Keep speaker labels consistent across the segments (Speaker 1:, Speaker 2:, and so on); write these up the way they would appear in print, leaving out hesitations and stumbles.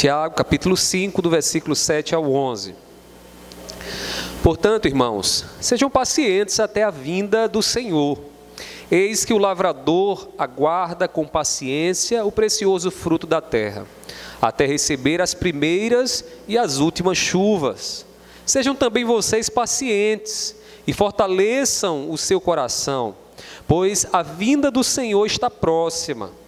Speaker 1: Tiago, capítulo 5, do versículo 7 ao 11. Portanto, irmãos, sejam pacientes até a vinda do Senhor. Eis que o lavrador aguarda com paciência o precioso fruto da terra, até receber as primeiras e as últimas chuvas. Sejam também vocês pacientes e fortaleçam o seu coração, pois a vinda do Senhor está próxima.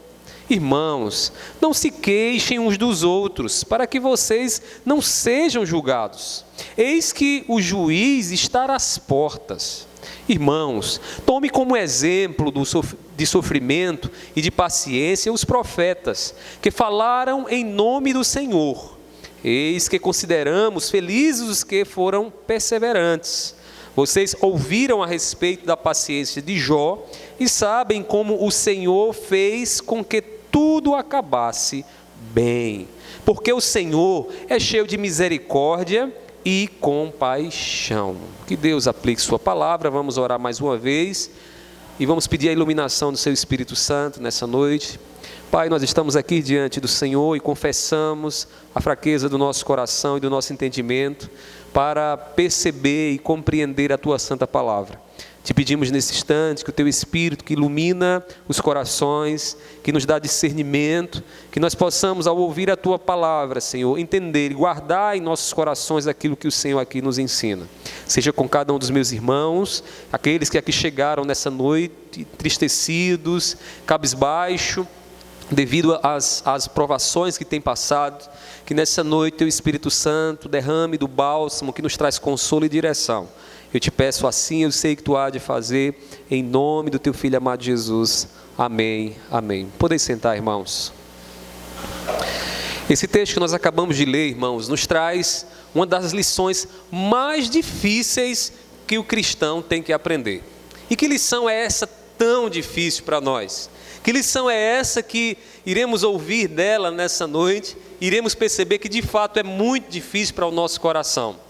Speaker 1: Irmãos, não se queixem uns dos outros, para que vocês não sejam julgados. Eis que o juiz está às portas. Irmãos, tome como exemplo de sofrimento e de paciência os profetas, que falaram em nome do Senhor. Eis que consideramos felizes os que foram perseverantes. Vocês ouviram a respeito da paciência de Jó e sabem como o Senhor fez com que tudo acabasse bem. Porque o Senhor é cheio de misericórdia e compaixão. Que Deus aplique sua palavra. Vamos orar mais uma vez e vamos pedir a iluminação do seu Espírito Santo nessa noite. Pai, nós estamos aqui diante do Senhor e confessamos a fraqueza do nosso coração e do nosso entendimento para perceber e compreender a tua santa palavra. Te pedimos nesse instante que o teu Espírito que ilumina os corações, que nos dá discernimento, que nós possamos, ao ouvir a tua palavra, Senhor, entender e guardar em nossos corações aquilo que o Senhor aqui nos ensina. Seja com cada um dos meus irmãos, aqueles que aqui chegaram nessa noite, entristecidos, cabisbaixo, devido às provações que têm passado, que nessa noite teu Espírito Santo derrame do bálsamo que nos traz consolo e direção. Eu te peço assim, eu sei que tu há de fazer, em nome do teu Filho amado Jesus. Amém, amém. Podem sentar, irmãos. Esse texto que nós acabamos de ler, irmãos, nos traz uma das lições mais difíceis que o cristão tem que aprender. E que lição é essa tão difícil para nós? Que lição é essa que iremos ouvir dela nessa noite? Iremos perceber que de fato é muito difícil para o nosso coração.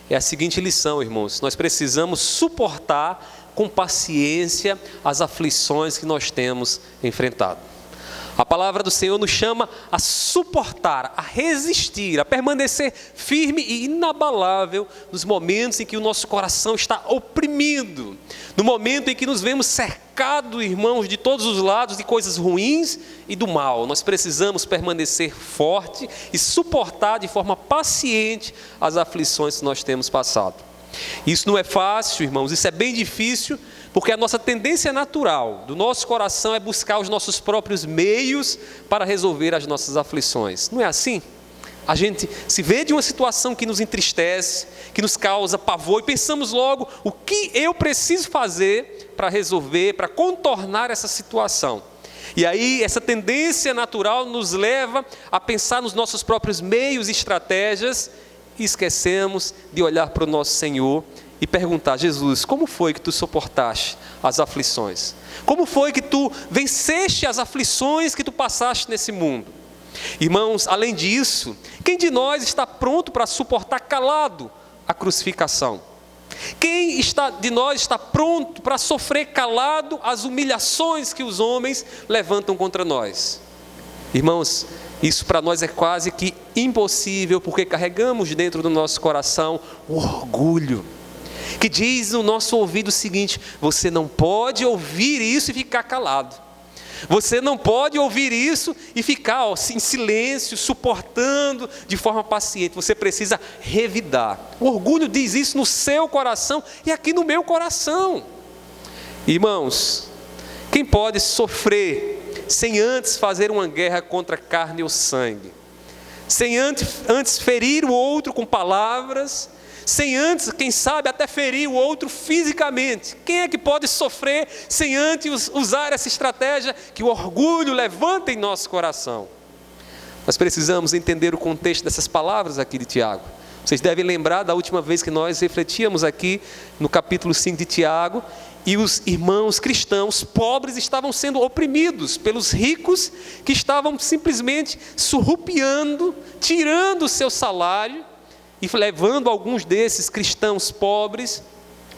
Speaker 1: É a seguinte lição, irmãos: nós precisamos suportar com paciência as aflições que nós temos enfrentado. A palavra do Senhor nos chama a suportar, a resistir, a permanecer firme e inabalável nos momentos em que o nosso coração está oprimido, no momento em que nos vemos cercados, irmãos, de todos os lados de coisas ruins e do mal. Nós precisamos permanecer forte e suportar de forma paciente as aflições que nós temos passado. Isso não é fácil, irmãos, isso é bem difícil, porque a nossa tendência natural do nosso coração é buscar os nossos próprios meios para resolver as nossas aflições. Não é assim? A gente se vê de uma situação que nos entristece, que nos causa pavor, e pensamos logo o que eu preciso fazer para resolver, para contornar essa situação. E aí essa tendência natural nos leva a pensar nos nossos próprios meios e estratégias e esquecemos de olhar para o nosso Senhor e perguntar: Jesus, como foi que tu suportaste as aflições? Como foi que tu venceste as aflições que tu passaste nesse mundo? Irmãos, além disso, quem de nós está pronto para suportar calado a crucificação? Quem de nós está pronto para sofrer calado as humilhações que os homens levantam contra nós? Irmãos, isso para nós é quase que impossível, porque carregamos dentro do nosso coração o orgulho, que diz no nosso ouvido o seguinte: você não pode ouvir isso e ficar calado. Você não pode ouvir isso e ficar em silêncio, suportando de forma paciente. Você precisa revidar. O orgulho diz isso no seu coração e aqui no meu coração. Irmãos, quem pode sofrer sem antes fazer uma guerra contra carne ou sangue? Sem antes ferir o outro com palavras, sem antes, quem sabe, até ferir o outro fisicamente? Quem é que pode sofrer sem antes usar essa estratégia que o orgulho levanta em nosso coração? Nós precisamos entender o contexto dessas palavras aqui de Tiago. Vocês devem lembrar da última vez que nós refletíamos aqui no capítulo 5 de Tiago, e os irmãos cristãos pobres estavam sendo oprimidos pelos ricos que estavam simplesmente surrupiando, tirando o seu salário e levando alguns desses cristãos pobres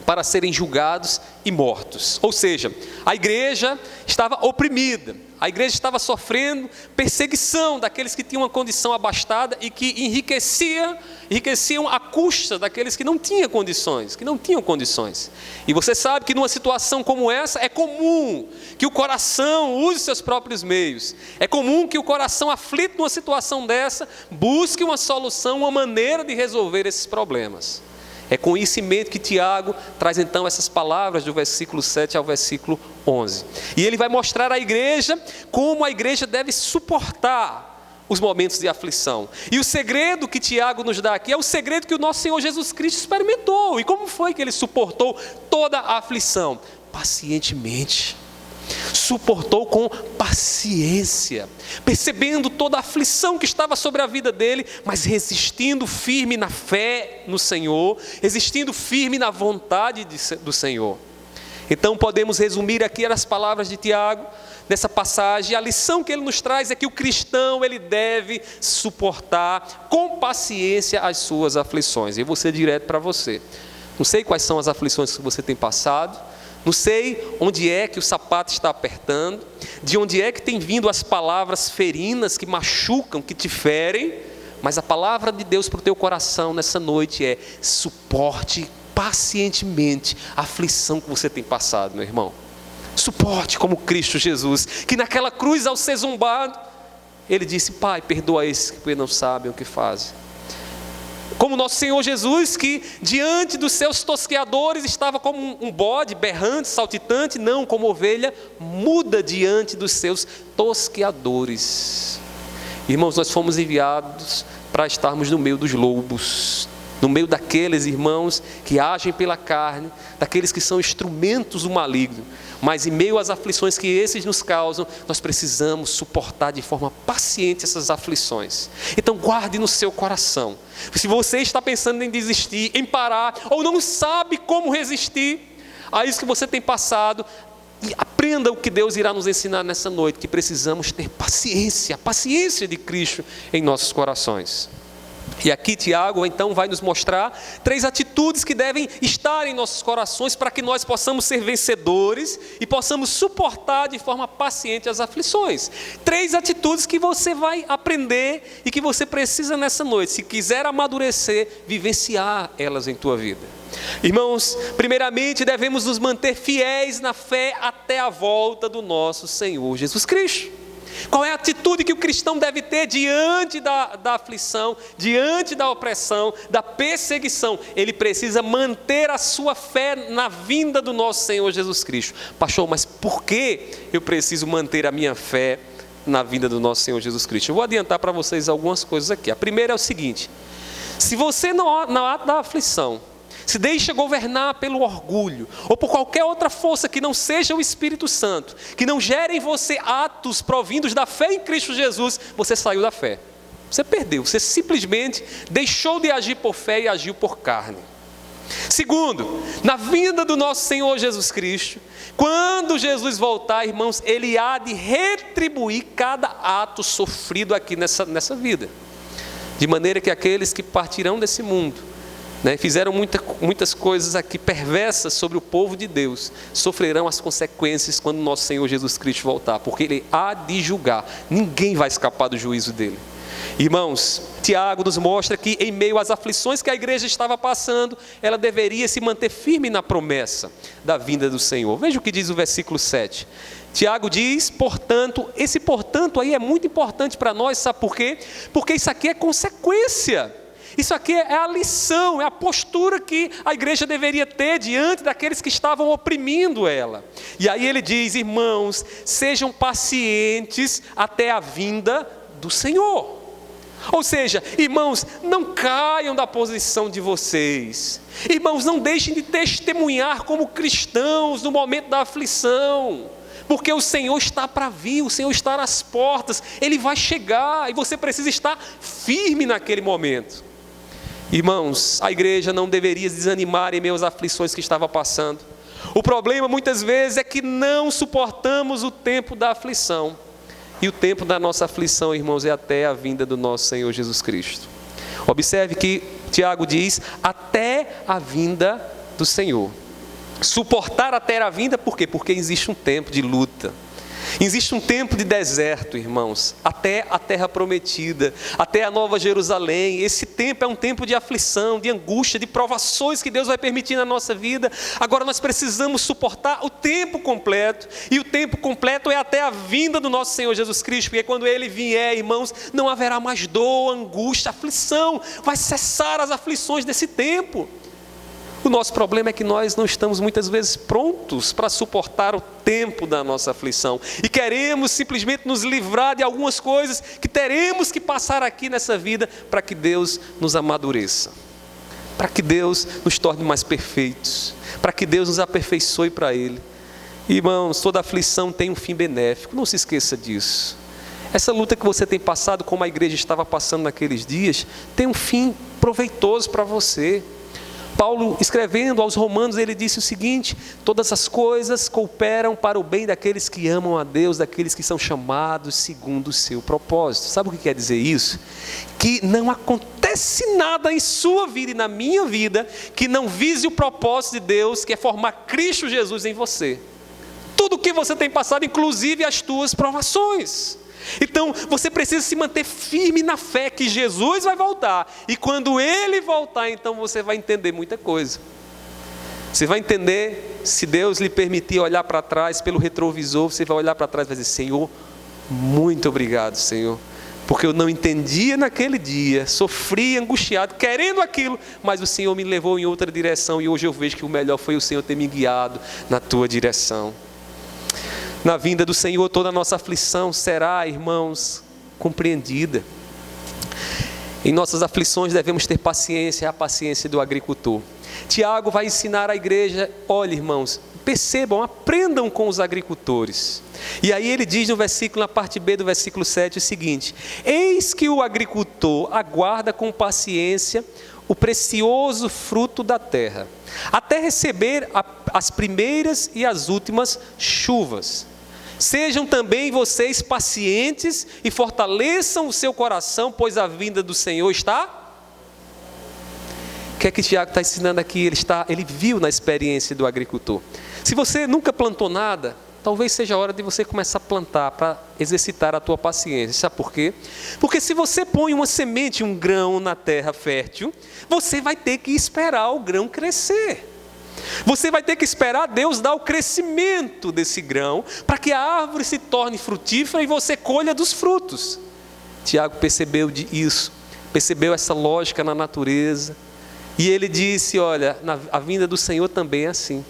Speaker 1: para serem julgados e mortos. Ou seja, a igreja estava oprimida, a igreja estava sofrendo perseguição daqueles que tinham uma condição abastada e que enriqueciam à custa daqueles que não tinham condições, E você sabe que numa situação como essa é comum que o coração use seus próprios meios. É comum que o coração aflito numa situação dessa busque uma solução, uma maneira de resolver esses problemas. É com isso em mente que Tiago traz então essas palavras do versículo 7 ao versículo 11. E ele vai mostrar à igreja como a igreja deve suportar os momentos de aflição. E o segredo que Tiago nos dá aqui é o segredo que o nosso Senhor Jesus Cristo experimentou. E como foi que ele suportou toda a aflição? Pacientemente. Suportou com paciência, percebendo toda a aflição que estava sobre a vida dele, mas resistindo firme na fé no Senhor, resistindo firme na vontade do Senhor. Então podemos resumir aqui as palavras de Tiago, nessa passagem. A lição que ele nos traz é que o cristão ele deve suportar com paciência as suas aflições. E eu vou ser direto para você. Não sei quais são as aflições que você tem passado, não sei onde é que o sapato está apertando, de onde é que tem vindo as palavras ferinas que machucam, que te ferem, mas a palavra de Deus para o teu coração nessa noite é: suporte pacientemente a aflição que você tem passado, meu irmão. Suporte como Cristo Jesus, que naquela cruz ao ser zombado, ele disse: Pai, perdoa esses que não sabem o que fazem. Como nosso Senhor Jesus, que diante dos seus tosqueadores estava como um bode, berrante, saltitante, não, como ovelha muda diante dos seus tosqueadores. Irmãos, nós fomos enviados para estarmos no meio dos lobos, no meio daqueles irmãos que agem pela carne, daqueles que são instrumentos do maligno. Mas em meio às aflições que esses nos causam, nós precisamos suportar de forma paciente essas aflições. Então guarde no seu coração. Se você está pensando em desistir, em parar, ou não sabe como resistir a isso que você tem passado, aprenda o que Deus irá nos ensinar nessa noite, que precisamos ter paciência, a paciência de Cristo em nossos corações. E aqui Tiago então vai nos mostrar 3 atitudes que devem estar em nossos corações para que nós possamos ser vencedores e possamos suportar de forma paciente as aflições. 3 atitudes que você vai aprender e que você precisa nessa noite, se quiser amadurecer, vivenciar elas em tua vida. Irmãos, primeiramente devemos nos manter fiéis na fé até a volta do nosso Senhor Jesus Cristo. Qual é a atitude que o cristão deve ter diante da aflição, diante da opressão, da perseguição? Ele precisa manter a sua fé na vinda do nosso Senhor Jesus Cristo. Pastor, mas por que eu preciso manter a minha fé na vinda do nosso Senhor Jesus Cristo? Eu vou adiantar para vocês algumas coisas aqui. A primeira é o seguinte: se você na hora da aflição se deixa governar pelo orgulho ou por qualquer outra força que não seja o Espírito Santo, que não gere em você atos provindos da fé em Cristo Jesus, você saiu da fé. Você perdeu, você simplesmente deixou de agir por fé e agiu por carne. Segundo, na vinda do nosso Senhor Jesus Cristo, quando Jesus voltar, irmãos, Ele há de retribuir cada ato sofrido aqui nessa vida. De maneira que aqueles que partirão desse mundo, fizeram muitas coisas aqui perversas sobre o povo de Deus, sofrerão as consequências quando nosso Senhor Jesus Cristo voltar, porque Ele há de julgar, ninguém vai escapar do juízo dele. Irmãos, Tiago nos mostra que em meio às aflições que a igreja estava passando, ela deveria se manter firme na promessa da vinda do Senhor. Veja o que diz o versículo 7. Tiago diz, portanto, esse portanto aí é muito importante para nós, sabe por quê? Porque isso aqui é consequência. Isso aqui é a lição, é a postura que a igreja deveria ter diante daqueles que estavam oprimindo ela. E aí ele diz: irmãos, sejam pacientes até a vinda do Senhor. Ou seja, irmãos, não caiam da posição de vocês. Irmãos, não deixem de testemunhar como cristãos no momento da aflição. Porque o Senhor está para vir, o Senhor está nas portas, Ele vai chegar e você precisa estar firme naquele momento. Irmãos, a igreja não deveria desanimar em meio às aflições que estava passando. O problema muitas vezes é que não suportamos o tempo da aflição. E o tempo da nossa aflição, irmãos, é até a vinda do nosso Senhor Jesus Cristo. Observe que Tiago diz, até a vinda do Senhor. Suportar até a vinda, por quê? Porque existe um tempo de luta. Existe um tempo de deserto, irmãos, até a terra prometida, até a nova Jerusalém. Esse tempo é um tempo de aflição, de angústia, de provações que Deus vai permitir na nossa vida. Agora nós precisamos suportar o tempo completo, e o tempo completo é até a vinda do nosso Senhor Jesus Cristo, porque quando Ele vier, irmãos, não haverá mais dor, angústia, aflição, vai cessar as aflições desse tempo. O nosso problema é que nós não estamos muitas vezes prontos para suportar o tempo da nossa aflição. E queremos simplesmente nos livrar de algumas coisas que teremos que passar aqui nessa vida para que Deus nos amadureça. Para que Deus nos torne mais perfeitos. Para que Deus nos aperfeiçoe para Ele. Irmãos, toda aflição tem um fim benéfico. Não se esqueça disso. Essa luta que você tem passado, como a igreja estava passando naqueles dias, tem um fim proveitoso para você. Paulo, escrevendo aos Romanos, ele disse o seguinte: todas as coisas cooperam para o bem daqueles que amam a Deus, daqueles que são chamados segundo o seu propósito. Sabe o que quer dizer isso? Que não acontece nada em sua vida e na minha vida que não vise o propósito de Deus, que é formar Cristo Jesus em você. Tudo o que você tem passado, inclusive as tuas provações. Então você precisa se manter firme na fé que Jesus vai voltar, e quando Ele voltar, então você vai entender muita coisa. Você vai entender, se Deus lhe permitir olhar para trás pelo retrovisor, você vai olhar para trás e vai dizer: Senhor, muito obrigado, Senhor, porque eu não entendia naquele dia, sofri angustiado, querendo aquilo, mas o Senhor me levou em outra direção, e hoje eu vejo que o melhor foi o Senhor ter me guiado na tua direção. Na vinda do Senhor, toda a nossa aflição será, irmãos, compreendida. Em nossas aflições devemos ter paciência, a paciência do agricultor. Tiago vai ensinar à igreja: olha, irmãos, percebam, aprendam com os agricultores. E aí ele diz no versículo, na parte B do versículo 7, o seguinte: eis que o agricultor aguarda com paciência o precioso fruto da terra, até receber as primeiras e as últimas chuvas. Sejam também vocês pacientes e fortaleçam o seu coração, pois a vinda do Senhor está... O que é que Tiago está ensinando aqui? Ele viu na experiência do agricultor. Se você nunca plantou nada, talvez seja a hora de você começar a plantar, para exercitar a tua paciência. Sabe por quê? Porque se você põe uma semente, um grão na terra fértil, você vai ter que esperar o grão crescer. Você vai ter que esperar Deus dar o crescimento desse grão, para que a árvore se torne frutífera e você colha dos frutos. Tiago percebeu isso, percebeu essa lógica na natureza, e ele disse: olha, a vinda do Senhor também é assim.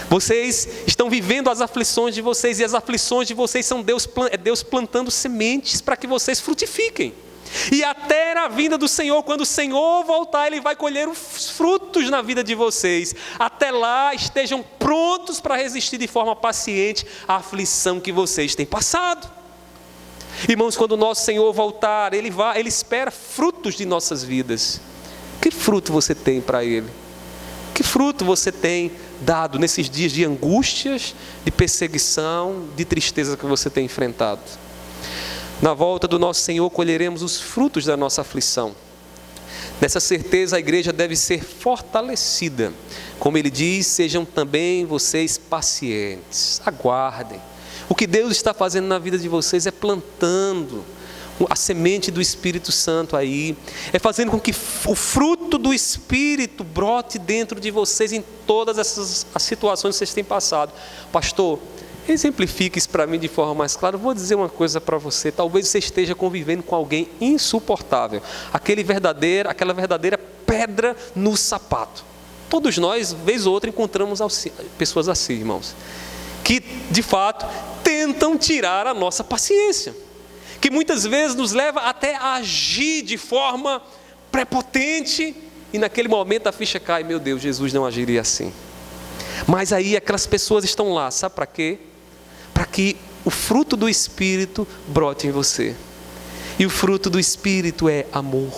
Speaker 1: Vocês estão vivendo as aflições de vocês, e as aflições de vocês são Deus plantando sementes para que vocês frutifiquem. E até a vinda do Senhor, quando o Senhor voltar, Ele vai colher os frutos na vida de vocês. Até lá, estejam prontos para resistir de forma paciente à aflição que vocês têm passado. Irmãos, quando o nosso Senhor voltar, Ele espera frutos de nossas vidas. Que fruto você tem para Ele? Que fruto você tem dado nesses dias de angústias, de perseguição, de tristeza que você tem enfrentado? Na volta do nosso Senhor, colheremos os frutos da nossa aflição. Nessa certeza, a igreja deve ser fortalecida. Como ele diz: sejam também vocês pacientes, aguardem. O que Deus está fazendo na vida de vocês é plantando a semente do Espírito Santo aí, é fazendo com que o fruto do Espírito brote dentro de vocês em todas essas as situações que vocês têm passado. Pastor, exemplifique isso para mim de forma mais clara. Eu vou dizer uma coisa para você: talvez você esteja convivendo com alguém insuportável, aquela verdadeira pedra no sapato. Todos nós, vez ou outra, encontramos pessoas assim, irmãos, que de fato tentam tirar a nossa paciência, que muitas vezes nos leva até a agir de forma prepotente, e naquele momento a ficha cai: meu Deus, Jesus não agiria assim. Mas aí aquelas pessoas estão lá, sabe para quê? Para que o fruto do Espírito brote em você. E o fruto do Espírito é amor,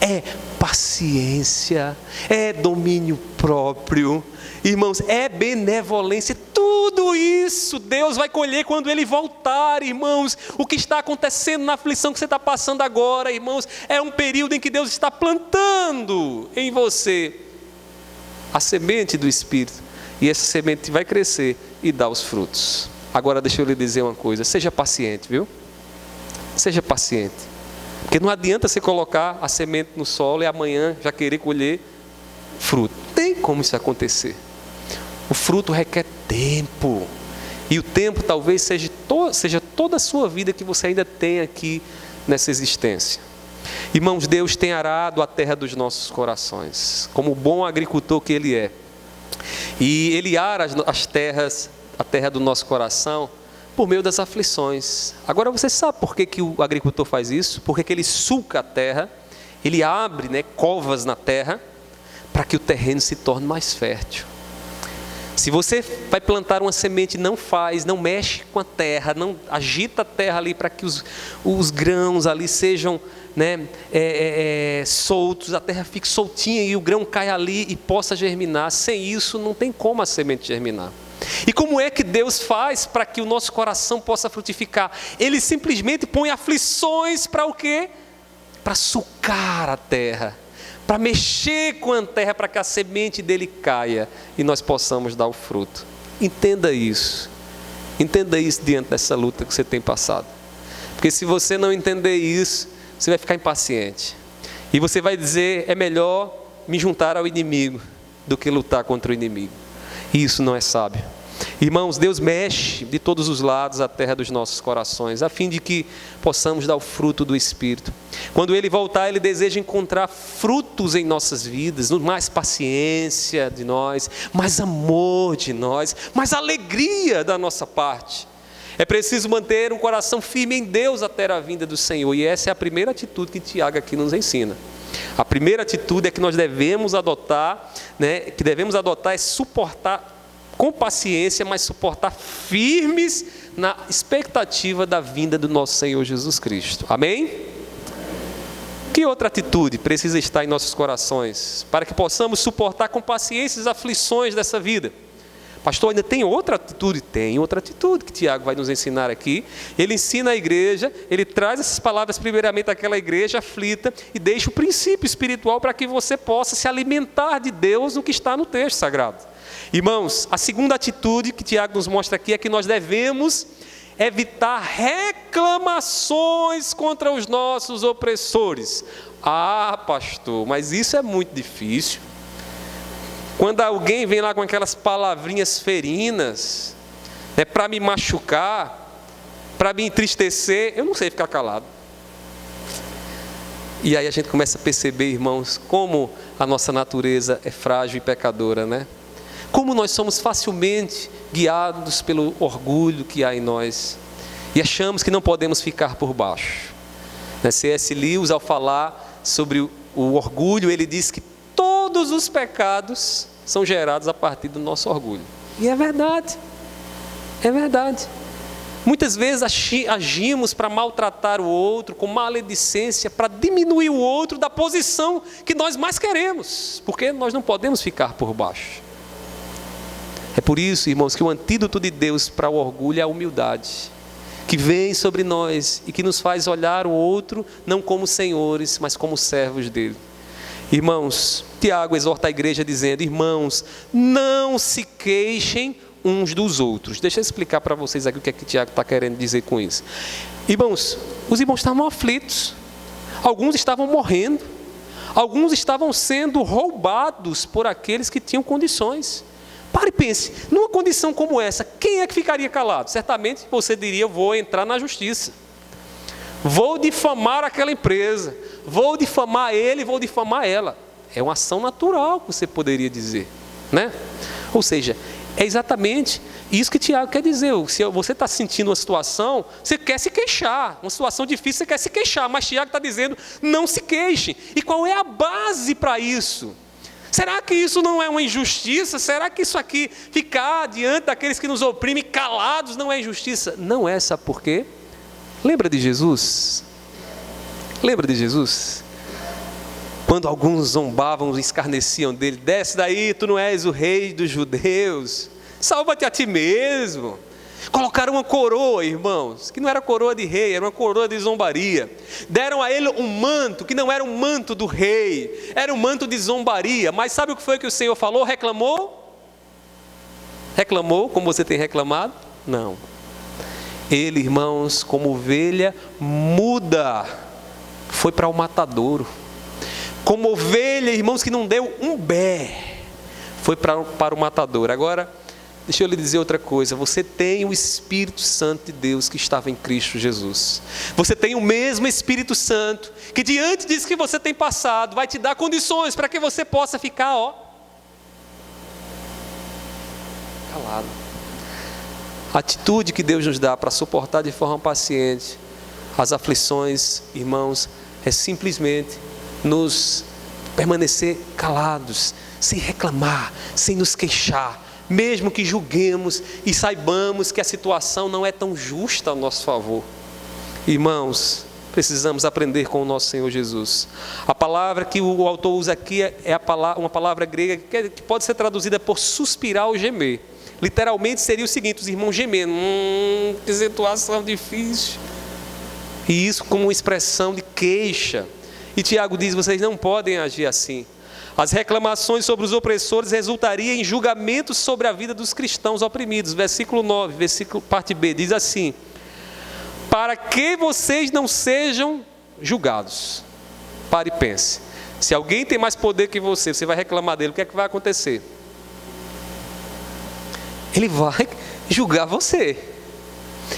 Speaker 1: é paciência, é domínio próprio, irmãos, é benevolência. Tudo isso Deus vai colher quando Ele voltar, irmãos. O que está acontecendo na aflição que você está passando agora, irmãos, é um período em que Deus está plantando em você a semente do Espírito, e essa semente vai crescer e dar os frutos. Agora deixa eu lhe dizer uma coisa, seja paciente, viu? Seja paciente, porque não adianta você colocar a semente no solo e amanhã já querer colher fruto. Não tem como isso acontecer. O fruto requer tempo, e o tempo talvez seja toda a sua vida que você ainda tem aqui nessa existência. Irmãos, Deus tem arado a terra dos nossos corações, como o bom agricultor que Ele é. E Ele ara a terra do nosso coração, por meio das aflições. Agora você sabe por que o agricultor faz isso? Porque ele sulca a terra, ele abre, covas na terra, para que o terreno se torne mais fértil. Se você vai plantar uma semente, não mexe com a terra, não agita a terra ali para que os grãos ali sejam soltos, a terra fique soltinha e o grão cai ali e possa germinar. Sem isso não tem como a semente germinar. E como é que Deus faz para que o nosso coração possa frutificar? Ele simplesmente põe aflições para o quê? Para sucar a terra, para mexer com a terra, para que a semente dele caia e nós possamos dar o fruto. Entenda isso diante dessa luta que você tem passado, porque se você não entender isso, você vai ficar impaciente, e você vai dizer, é melhor me juntar ao inimigo do que lutar contra o inimigo, e isso não é sábio. Irmãos, Deus mexe de todos os lados a terra dos nossos corações, a fim de que possamos dar o fruto do Espírito. Quando Ele voltar, Ele deseja encontrar frutos em nossas vidas, mais paciência de nós, mais amor de nós, mais alegria da nossa parte. É preciso manter um coração firme em Deus até a vinda do Senhor, e essa é a primeira atitude que Tiago aqui nos ensina. A primeira atitude é que nós devemos adotar, é suportar com paciência, mas suportar firmes na expectativa da vinda do nosso Senhor Jesus Cristo. Amém? Que outra atitude precisa estar em nossos corações para que possamos suportar com paciência as aflições dessa vida? Pastor, ainda tem outra atitude? Tem outra atitude que Tiago vai nos ensinar aqui. Ele ensina a igreja, ele traz essas palavras primeiramente àquela igreja aflita e deixa o princípio espiritual para que você possa se alimentar de Deus no que está no texto sagrado. Irmãos, a segunda atitude que Tiago nos mostra aqui é que nós devemos evitar reclamações contra os nossos opressores. Ah, pastor, mas isso é muito difícil. Quando alguém vem lá com aquelas palavrinhas ferinas, para me machucar, para me entristecer, eu não sei ficar calado. E aí a gente começa a perceber, irmãos, como a nossa natureza é frágil e pecadora, Como nós somos facilmente guiados pelo orgulho que há em nós e achamos que não podemos ficar por baixo. C.S. Lewis, ao falar sobre o orgulho, ele diz que todos os pecados são gerados a partir do nosso orgulho. E é verdade. Muitas vezes agimos para maltratar o outro, com maledicência, para diminuir o outro da posição que nós mais queremos, porque nós não podemos ficar por baixo. É por isso, irmãos, que o antídoto de Deus para o orgulho é a humildade, que vem sobre nós e que nos faz olhar o outro não como senhores, mas como servos dele. Irmãos, Tiago exorta a igreja dizendo, irmãos, não se queixem uns dos outros. Deixa eu explicar para vocês aqui o que é que Tiago está querendo dizer com isso. Irmãos, os irmãos estavam aflitos, alguns estavam morrendo, alguns estavam sendo roubados por aqueles que tinham condições. Pare e pense, numa condição como essa, quem é que ficaria calado? Certamente você diria, vou entrar na justiça, vou difamar aquela empresa, vou difamar ele, vou difamar ela. É uma ação natural, você poderia dizer, Ou seja, é exatamente isso que Tiago quer dizer. Se você está sentindo uma situação, você quer se queixar, uma situação difícil, você quer se queixar, mas Tiago está dizendo, não se queixe. E qual é a base para isso? Será que isso não é uma injustiça? Será que isso aqui, ficar diante daqueles que nos oprimem calados, não é injustiça? Não é, sabe por quê? Lembra de Jesus? Quando alguns zombavam, escarneciam dele, desce daí, tu não és o rei dos judeus, salva-te a ti mesmo. Colocaram uma coroa, irmãos, que não era coroa de rei, era uma coroa de zombaria. Deram a ele um manto, que não era um manto do rei, era um manto de zombaria. Mas sabe o que foi que o Senhor falou? Reclamou? Reclamou como você tem reclamado? Não. Ele, irmãos, como ovelha muda, foi para o matadouro. Como ovelha, irmãos, que não deu um bé, foi para o matadouro. Agora, deixa eu lhe dizer outra coisa. Você tem o Espírito Santo de Deus que estava em Cristo Jesus. Você tem o mesmo Espírito Santo que diante disso que você tem passado, vai te dar condições para que você possa ficar, calado. A atitude que Deus nos dá para suportar de forma paciente as aflições, irmãos, é simplesmente nos permanecer calados, sem reclamar, sem nos queixar, mesmo que julguemos e saibamos que a situação não é tão justa ao nosso favor. Irmãos, precisamos aprender com o nosso Senhor Jesus. A palavra que o autor usa aqui é uma palavra grega que pode ser traduzida por suspirar ou gemer. Literalmente seria o seguinte: os irmãos gemendo, que situação difícil. E isso como uma expressão de queixa. E Tiago diz: vocês não podem agir assim. As reclamações sobre os opressores resultariam em julgamentos sobre a vida dos cristãos oprimidos. Versículo 9, parte B, diz assim: para que vocês não sejam julgados. Pare e pense. Se alguém tem mais poder que você vai reclamar dele, o que é que vai acontecer? Ele vai julgar você.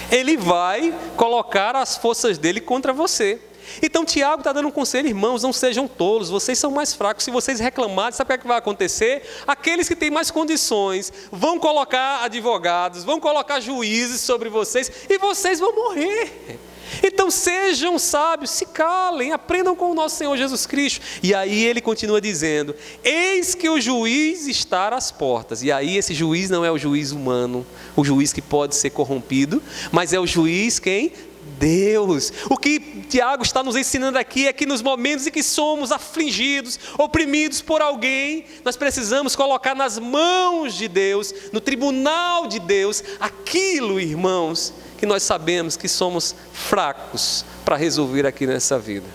Speaker 1: Ele vai colocar as forças dele contra você. Então Tiago está dando um conselho: irmãos, não sejam tolos, vocês são mais fracos. Se vocês reclamarem, sabe o que vai acontecer? Aqueles que têm mais condições vão colocar advogados, vão colocar juízes sobre vocês, e vocês vão morrer. Então sejam sábios, se calem, aprendam com o nosso Senhor Jesus Cristo. E aí ele continua dizendo: eis que o juiz está às portas. E aí esse juiz não é o juiz humano, o juiz que pode ser corrompido, mas é o juiz quem? Deus. O que Tiago está nos ensinando aqui é que nos momentos em que somos afligidos, oprimidos por alguém, nós precisamos colocar nas mãos de Deus, no tribunal de Deus, aquilo, irmãos, que nós sabemos que somos fracos para resolver aqui nessa vida.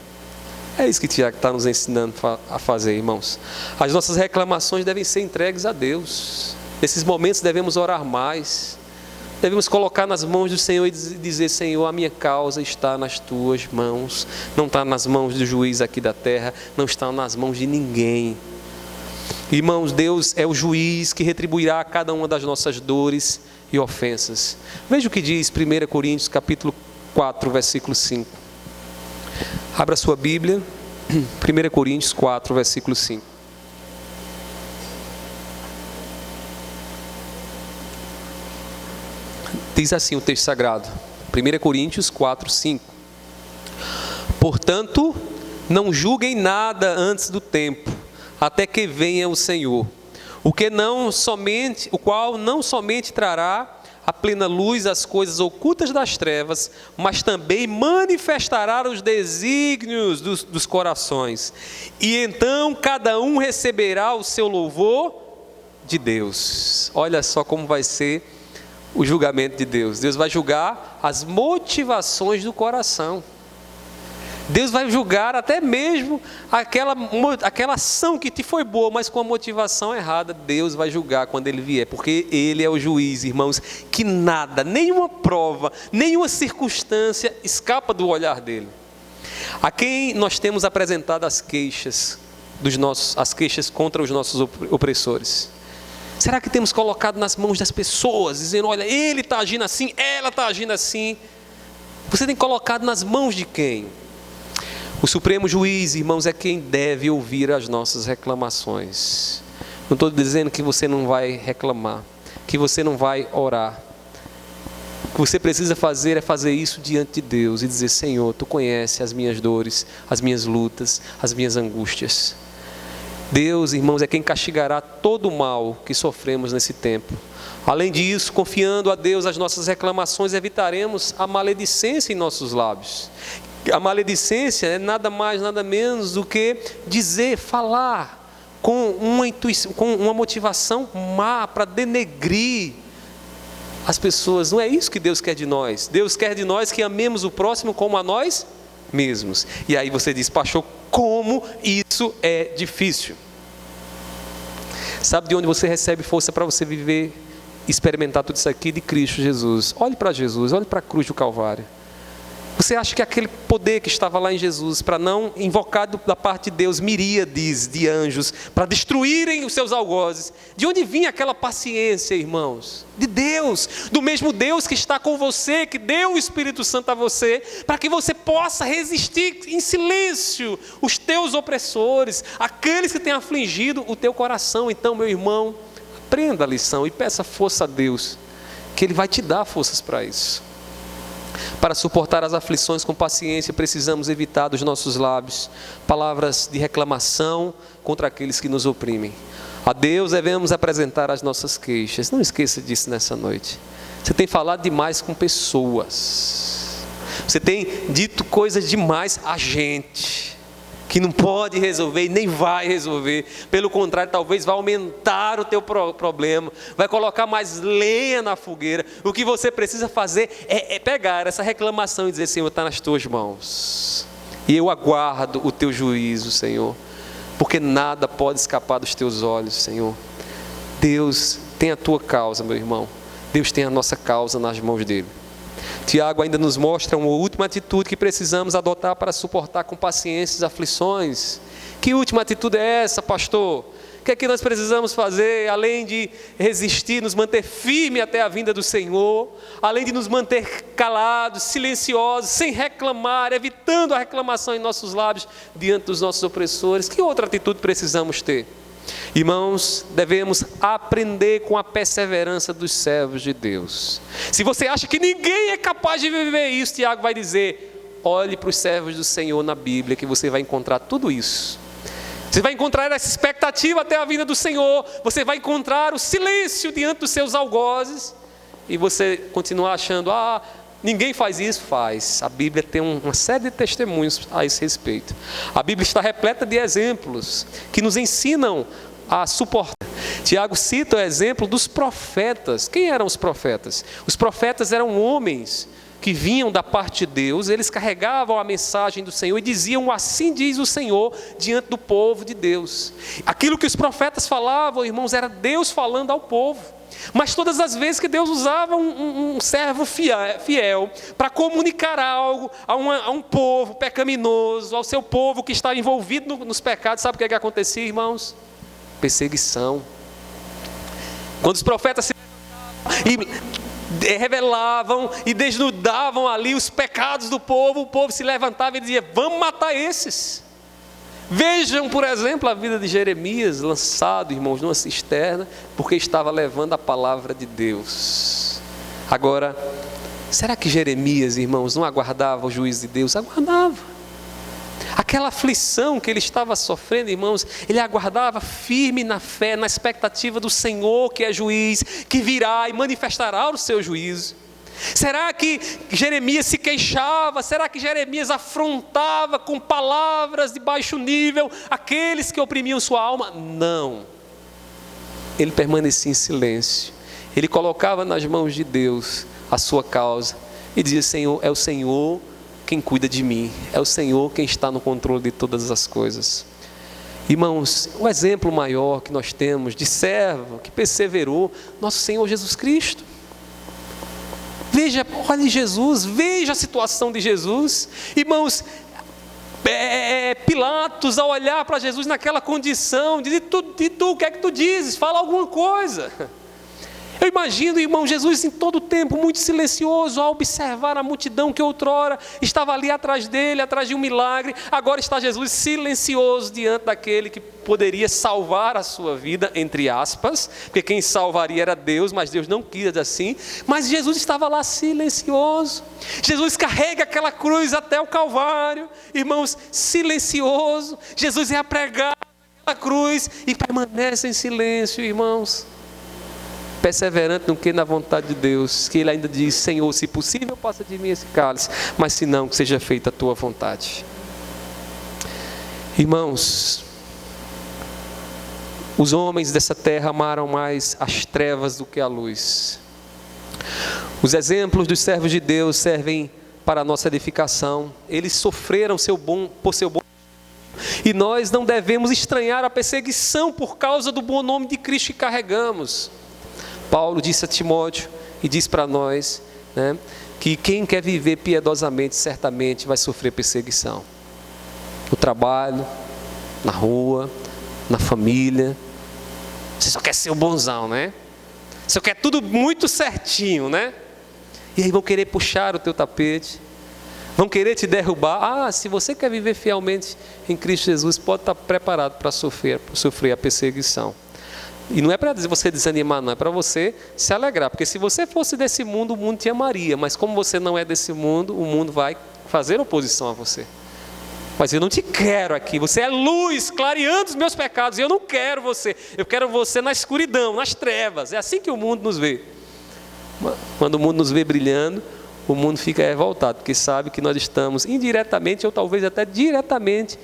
Speaker 1: É isso que Tiago está nos ensinando a fazer, irmãos. As nossas reclamações devem ser entregues a Deus. Nesses momentos devemos orar mais. Devemos colocar nas mãos do Senhor e dizer: Senhor, a minha causa está nas tuas mãos. Não está nas mãos do juiz aqui da terra, não está nas mãos de ninguém. Irmãos, Deus é o juiz que retribuirá a cada uma das nossas dores e ofensas. Veja o que diz 1 Coríntios capítulo 4, versículo 5. Abra sua Bíblia, 1 Coríntios 4, versículo 5. Diz assim o texto sagrado, 1 Coríntios 4, 5. Portanto, não julguem nada antes do tempo, até que venha o Senhor, o qual não somente trará a plena luz as coisas ocultas das trevas, mas também manifestará os desígnios dos corações. E então cada um receberá o seu louvor de Deus. Olha só como vai ser o julgamento de Deus. Deus vai julgar as motivações do coração. Deus vai julgar até mesmo aquela ação que te foi boa, mas com a motivação errada. Deus vai julgar quando Ele vier, porque Ele é o juiz, irmãos, que nada, nenhuma prova, nenhuma circunstância escapa do olhar dEle. A quem nós temos apresentado as queixas contra os nossos opressores? Será que temos colocado nas mãos das pessoas, dizendo: olha, ele está agindo assim, ela está agindo assim? Você tem colocado nas mãos de quem? O Supremo Juiz, irmãos, é quem deve ouvir as nossas reclamações. Não estou dizendo que você não vai reclamar, que você não vai orar. O que você precisa fazer é fazer isso diante de Deus e dizer: Senhor, Tu conheces as minhas dores, as minhas lutas, as minhas angústias. Deus, irmãos, é quem castigará todo o mal que sofremos nesse tempo. Além disso, confiando a Deus as nossas reclamações, evitaremos a maledicência em nossos lábios. A maledicência é nada mais, nada menos do que dizer, falar com uma motivação má para denegrir as pessoas. Não é isso que Deus quer de nós. Deus quer de nós que amemos o próximo como a nós mesmos. E aí você diz: pastor, como isso é difícil? Sabe de onde você recebe força para você viver, experimentar tudo isso aqui? De Cristo Jesus. Olhe para Jesus, olhe para a cruz do Calvário. Você acha que aquele poder que estava lá em Jesus, para não invocar da parte de Deus miríades de anjos, para destruírem os seus algozes, de onde vinha aquela paciência, irmãos? De Deus, do mesmo Deus que está com você, que deu o Espírito Santo a você, para que você possa resistir em silêncio os teus opressores, aqueles que têm afligido o teu coração. Então, meu irmão, aprenda a lição e peça força a Deus, que Ele vai te dar forças para isso. Para suportar as aflições com paciência, precisamos evitar dos nossos lábios palavras de reclamação contra aqueles que nos oprimem. A Deus devemos apresentar as nossas queixas. Não esqueça disso nessa noite. Você tem falado demais com pessoas. Você tem dito coisas demais a gente, que não pode resolver e nem vai resolver. Pelo contrário, talvez vai aumentar o teu problema, vai colocar mais lenha na fogueira. O que você precisa fazer é pegar essa reclamação e dizer: Senhor, está nas tuas mãos, e eu aguardo o teu juízo, Senhor, porque nada pode escapar dos teus olhos, Senhor. Deus tem a tua causa, meu irmão. Deus tem a nossa causa nas mãos dele. Tiago ainda nos mostra uma última atitude que precisamos adotar para suportar com paciência as aflições. Que última atitude é essa, pastor? O que é que nós precisamos fazer, além de resistir, nos manter firmes até a vinda do Senhor, além de nos manter calados, silenciosos, sem reclamar, evitando a reclamação em nossos lábios diante dos nossos opressores? Que outra atitude precisamos ter? Irmãos, devemos aprender com a perseverança dos servos de Deus. Se você acha que ninguém é capaz de viver isso, Tiago vai dizer: olhe para os servos do Senhor na Bíblia, que você vai encontrar tudo isso. Você vai encontrar essa expectativa até a vinda do Senhor. Você vai encontrar o silêncio diante dos seus algozes. E você continuar achando: ninguém faz isso. Faz. A Bíblia tem uma série de testemunhos a esse respeito. A Bíblia está repleta de exemplos que nos ensinam a suportar. Tiago cita o exemplo dos profetas. Quem eram os profetas? Os profetas eram homens que vinham da parte de Deus, eles carregavam a mensagem do Senhor e diziam: assim diz o Senhor, diante do povo de Deus. Aquilo que os profetas falavam, irmãos, era Deus falando ao povo. Mas todas as vezes que Deus usava um servo fiel para comunicar algo a um povo pecaminoso, ao seu povo que está envolvido nos pecados, sabe o que acontecia, irmãos? Perseguição. Quando os profetas se revelavam e desnudavam ali os pecados do povo, o povo se levantava e dizia: vamos matar esses. Vejam, por exemplo, a vida de Jeremias, lançado, irmãos, numa cisterna, porque estava levando a palavra de Deus. Agora, será que Jeremias, irmãos, não aguardava o juízo de Deus? Aguardava. Aquela aflição que ele estava sofrendo, irmãos, ele aguardava firme na fé, na expectativa do Senhor, que é juiz, que virá e manifestará o seu juízo. Será que Jeremias se queixava? Será que Jeremias afrontava com palavras de baixo nível aqueles que oprimiam sua alma? Não. Ele permanecia em silêncio. Ele colocava nas mãos de Deus a sua causa e dizia: Senhor, é o Senhor quem cuida de mim, é o Senhor quem está no controle de todas as coisas. Irmãos, o exemplo maior que nós temos de servo que perseverou, nosso Senhor Jesus Cristo. Veja, olhe Jesus, veja a situação de Jesus. Irmãos, Pilatos, ao olhar para Jesus naquela condição, diz: tu, o que é que tu dizes? Fala alguma coisa. Eu imagino, irmão, Jesus em todo o tempo muito silencioso, ao observar a multidão que outrora estava ali atrás dele, atrás de um milagre. Agora está Jesus silencioso diante daquele que poderia salvar a sua vida, entre aspas, porque quem salvaria era Deus, mas Deus não quis assim. Mas Jesus estava lá silencioso. Jesus carrega aquela cruz até o Calvário, irmãos, silencioso. Jesus é apregado naquela cruz e permanece em silêncio, irmãos. Perseverante no que? Na vontade de Deus, que ele ainda diz: Senhor, se possível, passa de mim esse cálice, mas se não, que seja feita a tua vontade. Irmãos, os homens dessa terra amaram mais as trevas do que a luz. Os exemplos dos servos de Deus servem para a nossa edificação. Eles sofreram por seu bom. E nós não devemos estranhar a perseguição por causa do bom nome de Cristo que carregamos. Paulo disse a Timóteo e diz para nós, né, que quem quer viver piedosamente certamente vai sofrer perseguição. No trabalho, na rua, na família. Você só quer ser o bonzão, né? Você quer tudo muito certinho, né? E aí vão querer puxar o teu tapete, vão querer te derrubar. Se você quer viver fielmente em Cristo Jesus, pode estar preparado para sofrer a perseguição. E não é para você desanimar, não, é para você se alegrar. Porque se você fosse desse mundo, o mundo te amaria. Mas como você não é desse mundo, o mundo vai fazer oposição a você. Mas eu não te quero aqui, você é luz, clareando os meus pecados, e eu não quero você. Eu quero você na escuridão, nas trevas. É assim que o mundo nos vê. Quando o mundo nos vê brilhando, o mundo fica revoltado, porque sabe que nós estamos indiretamente, ou talvez até diretamente,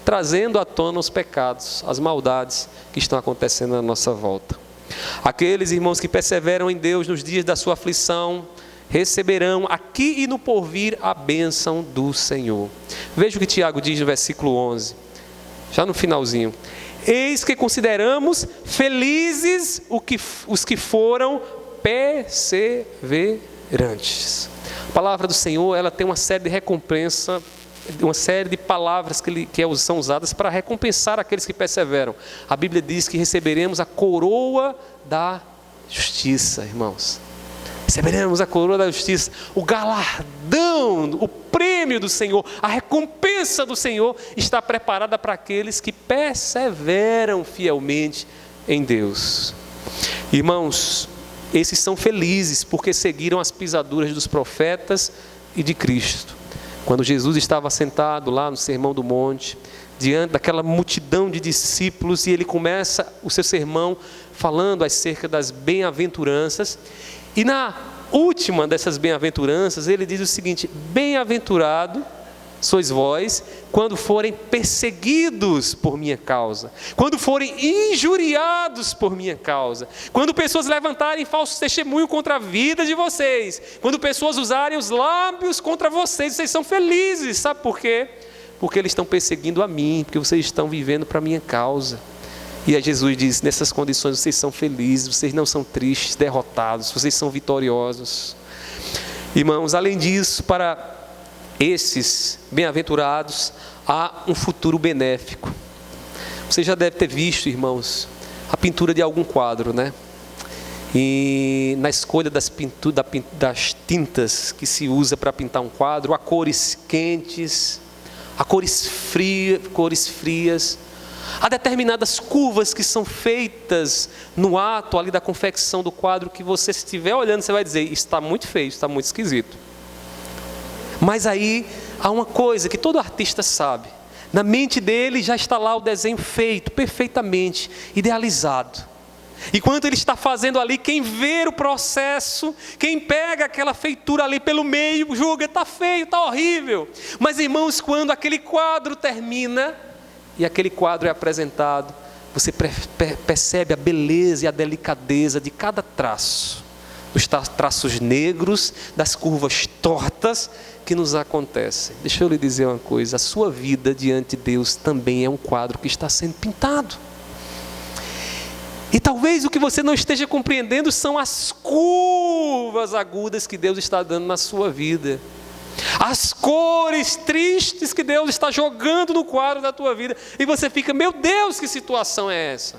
Speaker 1: trazendo à tona os pecados, as maldades que estão acontecendo na nossa volta. Aqueles irmãos que perseveram em Deus nos dias da sua aflição, receberão aqui e no porvir a bênção do Senhor. Veja o que Tiago diz no versículo 11, já no finalzinho. Eis que consideramos felizes os que foram perseverantes. A palavra do Senhor, ela tem uma série de recompensa, uma série de palavras que são usadas para recompensar aqueles que perseveram. A Bíblia diz que receberemos a coroa da justiça, irmãos. Receberemos a coroa da justiça, o galardão, o prêmio do Senhor, a recompensa do Senhor está preparada para aqueles que perseveram fielmente em Deus. Irmãos, esses são felizes porque seguiram as pisaduras dos profetas e de Cristo. Quando Jesus estava sentado lá no Sermão do Monte, diante daquela multidão de discípulos, e ele começa o seu sermão falando acerca das bem-aventuranças, e na última dessas bem-aventuranças, ele diz o seguinte: bem-aventurado sois vós quando forem perseguidos por minha causa, quando forem injuriados por minha causa, quando pessoas levantarem falso testemunho contra a vida de vocês, quando pessoas usarem os lábios contra vocês, vocês são felizes. Sabe por quê? Porque eles estão perseguindo a mim, porque vocês estão vivendo para a minha causa. E aí Jesus diz: nessas condições vocês são felizes, vocês não são tristes, derrotados, vocês são vitoriosos. Irmãos, além disso, para esses bem-aventurados, há um futuro benéfico. Você já deve ter visto, irmãos, a pintura de algum quadro, né? E na escolha das tintas que se usa para pintar um quadro, há cores quentes, há cores frias, há determinadas curvas que são feitas no ato ali da confecção do quadro, que você, se estiver olhando, você vai dizer: isso está muito feio, isso está muito esquisito. Mas aí há uma coisa que todo artista sabe: na mente dele já está lá o desenho feito, perfeitamente, idealizado. E quando ele está fazendo ali, quem vê o processo, quem pega aquela feitura ali pelo meio, julga: está feio, está horrível. Mas, irmãos, quando aquele quadro termina e aquele quadro é apresentado, você percebe a beleza e a delicadeza de cada traço, dos traços negros, das curvas tortas que nos acontecem. Deixa eu lhe dizer uma coisa: a sua vida diante de Deus também é um quadro que está sendo pintado. E talvez o que você não esteja compreendendo são as curvas agudas que Deus está dando na sua vida, as cores tristes que Deus está jogando no quadro da tua vida, e você fica: meu Deus, que situação é essa?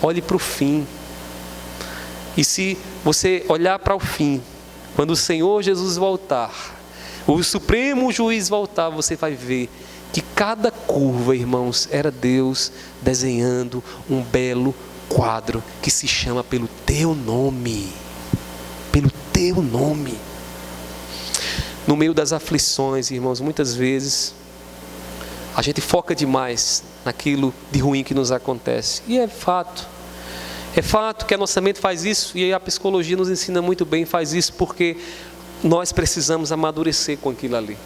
Speaker 1: Olhe para o fim. E se você olhar para o fim, quando o Senhor Jesus voltar, o Supremo Juiz voltar, você vai ver que cada curva, irmãos, era Deus desenhando um belo quadro que se chama pelo teu nome. Pelo teu nome. No meio das aflições, irmãos, muitas vezes a gente foca demais naquilo de ruim que nos acontece. E é fato. É fato que a nossa mente faz isso, e a psicologia nos ensina muito bem, faz isso porque nós precisamos amadurecer com aquilo ali.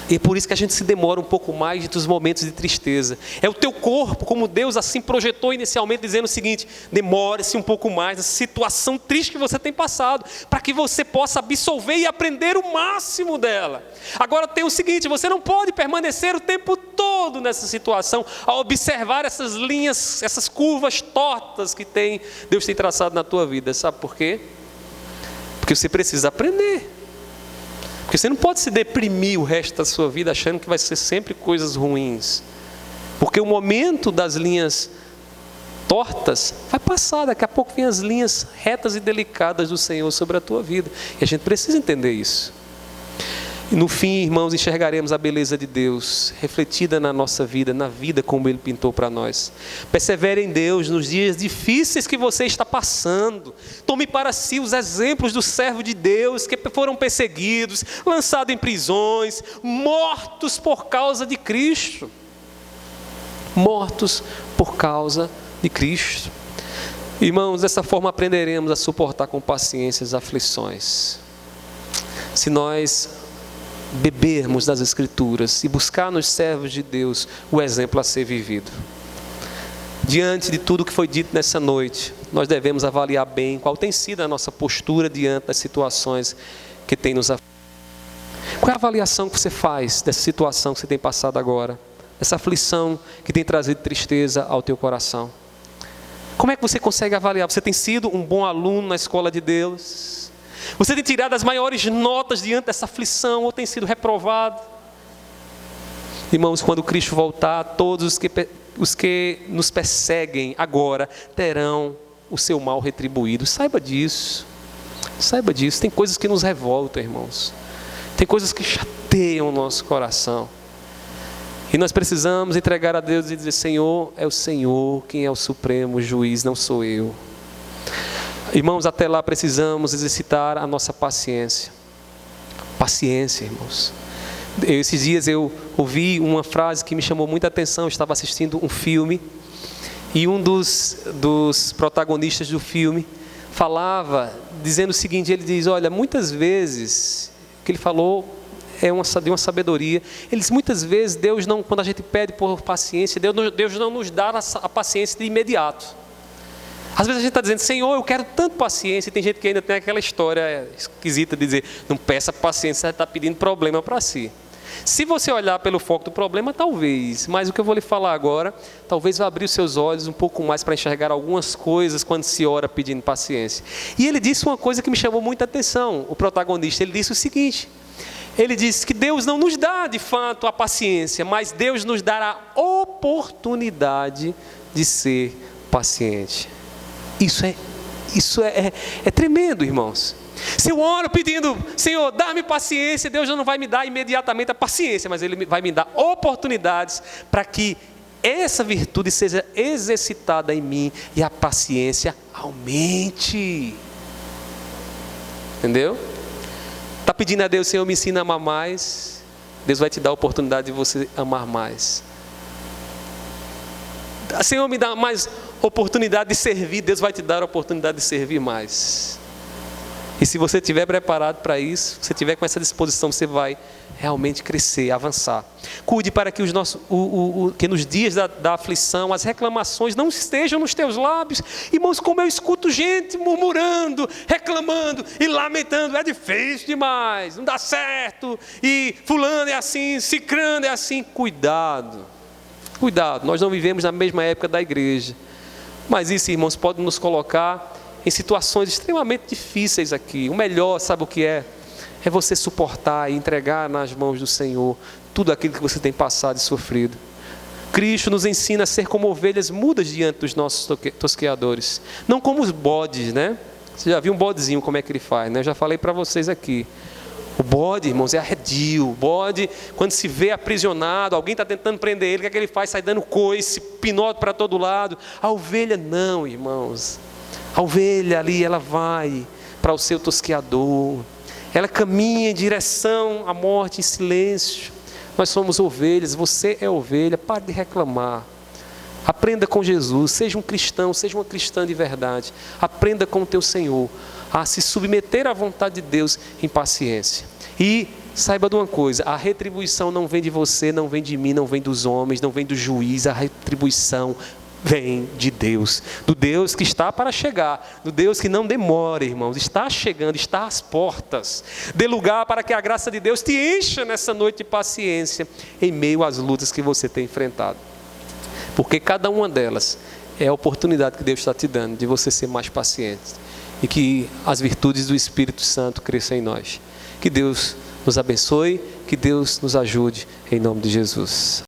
Speaker 1: E é por isso que a gente se demora um pouco mais dos momentos de tristeza. É o teu corpo, como Deus assim projetou inicialmente, dizendo o seguinte: demore-se um pouco mais nessa situação triste que você tem passado, para que você possa absorver e aprender o máximo dela. Agora tem o seguinte: você não pode permanecer o tempo todo nessa situação, a observar essas linhas, essas curvas tortas que Deus tem traçado na tua vida. Sabe por quê? Porque você precisa aprender. Porque você não pode se deprimir o resto da sua vida achando que vai ser sempre coisas ruins. Porque o momento das linhas tortas vai passar, daqui a pouco vem as linhas retas e delicadas do Senhor sobre a tua vida. E a gente precisa entender isso. E no fim, irmãos, enxergaremos a beleza de Deus refletida na nossa vida, na vida como Ele pintou para nós. Persevere em Deus nos dias difíceis que você está passando. Tome para si os exemplos do servo de Deus que foram perseguidos, lançados em prisões, mortos por causa de Cristo. Mortos por causa de Cristo. Irmãos, dessa forma aprenderemos a suportar com paciência as aflições. Se nós bebermos das Escrituras e buscar nos servos de Deus o exemplo a ser vivido. Diante de tudo que foi dito nessa noite, nós devemos avaliar bem qual tem sido a nossa postura diante das situações que tem nos afligido. Qual é a avaliação que você faz dessa situação que você tem passado agora? Essa aflição que tem trazido tristeza ao teu coração? Como é que você consegue avaliar? Você tem sido um bom aluno na escola de Deus? Você tem tirado as maiores notas diante dessa aflição ou tem sido reprovado? Irmãos, quando Cristo voltar, todos os que nos perseguem agora terão o seu mal retribuído. Saiba disso. Saiba disso. Tem coisas que nos revoltam, irmãos. Tem coisas que chateiam o nosso coração. E nós precisamos entregar a Deus e dizer: Senhor, é o Senhor quem é o supremo juiz, não sou eu. Irmãos, até lá precisamos exercitar a nossa paciência. Paciência, irmãos. Esses dias eu ouvi uma frase que me chamou muita atenção. Eu estava assistindo um filme e um dos protagonistas do filme falava, dizendo o seguinte: ele diz, olha, muitas vezes, o que ele falou é de uma sabedoria. Ele diz, muitas vezes Deus não, quando a gente pede por paciência, Deus não nos dá a paciência de imediato. Às vezes a gente está dizendo: Senhor, eu quero tanto paciência. E tem gente que ainda tem aquela história esquisita de dizer: não peça paciência, você está pedindo problema para si. Se você olhar pelo foco do problema, talvez. Mas o que eu vou lhe falar agora, talvez vai abrir os seus olhos um pouco mais para enxergar algumas coisas quando se ora pedindo paciência. E ele disse uma coisa que me chamou muita atenção. O protagonista, ele disse o seguinte: ele disse que Deus não nos dá de fato a paciência, mas Deus nos dá a oportunidade de ser paciente. Isso é tremendo, irmãos. Se eu oro pedindo: Senhor, dá-me paciência, Deus não vai me dar imediatamente a paciência, mas Ele vai me dar oportunidades para que essa virtude seja exercitada em mim e a paciência aumente. Entendeu? Está pedindo a Deus: Senhor, me ensina a amar mais. Deus vai te dar a oportunidade de você amar mais. Senhor, me dá mais oportunidade de servir. Deus vai te dar a oportunidade de servir mais. E se você estiver preparado para isso, se estiver com essa disposição, você vai realmente crescer, avançar. Cuide para que que nos dias da aflição, as reclamações não estejam nos teus lábios. Irmãos, como eu escuto gente murmurando, reclamando e lamentando: é difícil demais, não dá certo, e fulano é assim, cicrano é assim. Cuidado, nós não vivemos na mesma época da igreja. Mas isso, irmãos, pode nos colocar em situações extremamente difíceis aqui. O melhor, sabe o que é? É você suportar e entregar nas mãos do Senhor tudo aquilo que você tem passado e sofrido. Cristo nos ensina a ser como ovelhas mudas diante dos nossos tosqueadores. Não como os bodes, né? Você já viu um bodezinho como é que ele faz, né? Eu já falei para vocês aqui. O bode, irmãos, é arredio. O bode, quando se vê aprisionado, alguém está tentando prender ele, o que é que ele faz? Sai dando coice, pinote para todo lado. A ovelha não, irmãos. A ovelha ali, ela vai para o seu tosqueador. Ela caminha em direção à morte em silêncio. Nós somos ovelhas, você é ovelha. Pare de reclamar. Aprenda com Jesus. Seja um cristão, seja uma cristã de verdade. Aprenda com o teu Senhor a se submeter à vontade de Deus em paciência. E saiba de uma coisa, a retribuição não vem de você, não vem de mim, não vem dos homens, não vem do juiz, a retribuição vem de Deus, do Deus que está para chegar, do Deus que não demora, irmãos, está chegando, está às portas. Dê lugar para que a graça de Deus te encha nessa noite de paciência, em meio às lutas que você tem enfrentado. Porque cada uma delas é a oportunidade que Deus está te dando de você ser mais paciente e que as virtudes do Espírito Santo cresçam em nós. Que Deus nos abençoe, que Deus nos ajude, em nome de Jesus.